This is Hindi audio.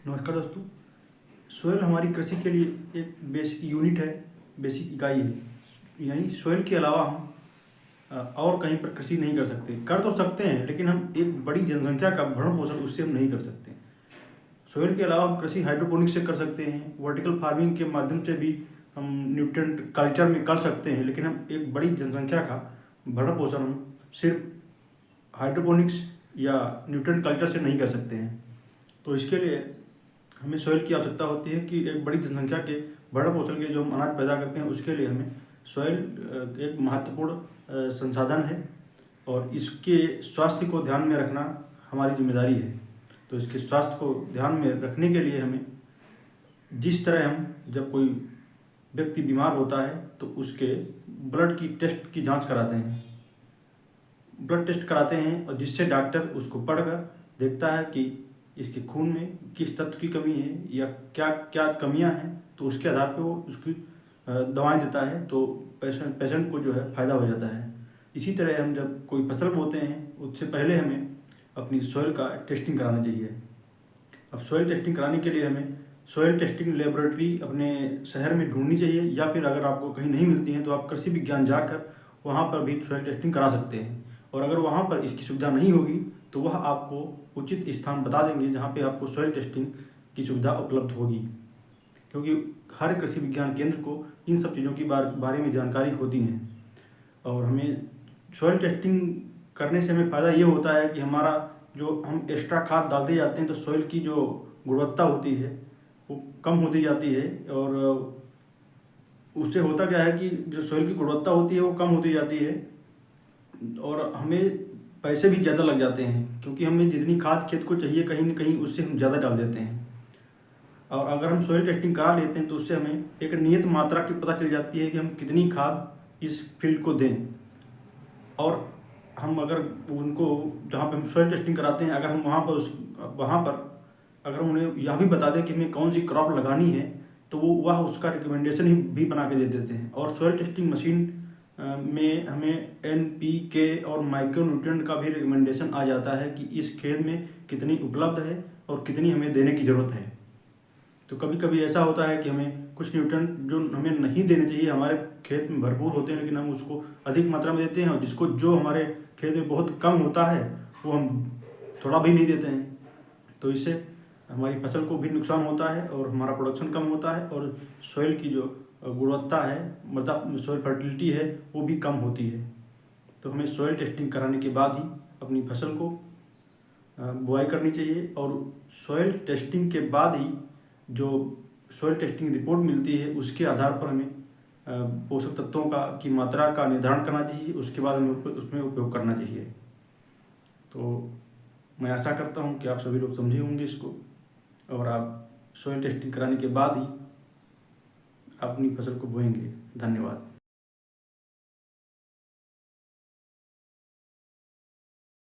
नमस्कार दोस्तों। सोयल हमारी कृषि के लिए एक बेसिक यूनिट है, बेसिक इकाई है। यानी सोयल के अलावा हम और कहीं पर कृषि नहीं कर सकते। कर तो सकते हैं, लेकिन हम एक बड़ी जनसंख्या का भरण पोषण उससे हम नहीं कर सकते। सोयल के अलावा हम कृषि हाइड्रोपोनिक्स से कर सकते हैं, वर्टिकल फार्मिंग के माध्यम से भी हम न्यूट्रिएंट कल्चर में कर सकते हैं, लेकिन हम एक बड़ी जनसंख्या का भरण पोषण हम सिर्फ हाइड्रोपोनिक्स या न्यूट्रिएंट कल्चर से नहीं कर सकते हैं। तो इसके लिए हमें सॉइल की आवश्यकता होती है कि एक बड़ी जनसंख्या के भरण पोषण के जो हम अनाज पैदा करते हैं उसके लिए हमें सॉइल एक महत्वपूर्ण संसाधन है, और इसके स्वास्थ्य को ध्यान में रखना हमारी जिम्मेदारी है। तो इसके स्वास्थ्य को ध्यान में रखने के लिए हमें जिस तरह हम जब कोई व्यक्ति बीमार होता है तो उसके ब्लड की टेस्ट की जांच कराते हैं, ब्लड टेस्ट कराते हैं, और जिससे डॉक्टर उसको पढ़कर देखता है कि इसके खून में किस तत्व की कमी है या क्या क्या कमियां हैं, तो उसके आधार पर वो उसकी दवाएं देता है, तो पेशेंट को जो है फ़ायदा हो जाता है। इसी तरह हम जब कोई फसल बोते हैं उससे पहले हमें अपनी सॉइल का टेस्टिंग कराना चाहिए। अब सॉइल टेस्टिंग कराने के लिए हमें सॉइल टेस्टिंग लेबोरेटरी अपने शहर में ढूंढनी चाहिए, या फिर अगर आपको कहीं नहीं मिलती हैं तो आप कृषि विज्ञान जाकर वहाँ पर भी सॉइल टेस्टिंग करा सकते हैं। और अगर वहाँ पर इसकी सुविधा नहीं होगी तो वह आपको उचित स्थान बता देंगे जहाँ पे आपको सॉइल टेस्टिंग की सुविधा उपलब्ध होगी, क्योंकि हर कृषि विज्ञान केंद्र को इन सब चीज़ों की बारे में जानकारी होती है। और हमें सॉइल टेस्टिंग करने से हमें फ़ायदा ये होता है कि हमारा जो हम एक्स्ट्रा खाद डालते जाते हैं तो सॉइल की जो गुणवत्ता होती है वो कम होती जाती है, और उससे होता क्या है कि जो सॉइल की गुणवत्ता होती है वो कम होती जाती है, और हमें पैसे भी ज़्यादा लग जाते हैं, क्योंकि हमें जितनी खाद खेत को चाहिए कहीं ना कहीं उससे हम ज़्यादा डाल देते हैं। और अगर हम सॉइल टेस्टिंग करा लेते हैं तो उससे हमें एक नियत मात्रा की पता चल जाती है कि हम कितनी खाद इस फील्ड को दें। और हम अगर उनको जहाँ पे हम सॉइल टेस्टिंग कराते हैं, अगर हम वहाँ पर अगर हम उन्हें यह भी बता दें कि हमें कौन सी क्रॉप लगानी है, तो वह उसका रिकमेंडेशन ही भी बना के दे देते हैं। और सॉइल टेस्टिंग मशीन में हमें NPK और माइक्रो न्यूट्रिएंट का भी रिकमेंडेशन आ जाता है कि इस खेत में कितनी उपलब्ध है और कितनी हमें देने की ज़रूरत है। तो कभी कभी ऐसा होता है कि हमें कुछ न्यूट्रिएंट जो हमें नहीं देने चाहिए हमारे खेत में भरपूर होते हैं, लेकिन हम उसको अधिक मात्रा में देते हैं, और जो हमारे खेत में बहुत कम होता है वो हम थोड़ा भी नहीं देते हैं। तो इससे हमारी फसल को भी नुकसान होता है और हमारा प्रोडक्शन कम होता है, और सॉइल की जो गुणवत्ता है, मतलब सॉइल फर्टिलिटी है, वो भी कम होती है। तो हमें सॉइल टेस्टिंग कराने के बाद ही अपनी फसल को बुआई करनी चाहिए, और सॉइल टेस्टिंग के बाद ही जो सॉइल टेस्टिंग रिपोर्ट मिलती है उसके आधार पर हमें पोषक तत्वों की मात्रा का निर्धारण करना चाहिए, उसके बाद हमें उसमें उपयोग करना चाहिए। तो मैं आशा करता हूँ कि आप सभी लोग समझे होंगे इसको, और आप सॉइल टेस्टिंग कराने के बाद ही अपनी फसल को बोएंगे। धन्यवाद।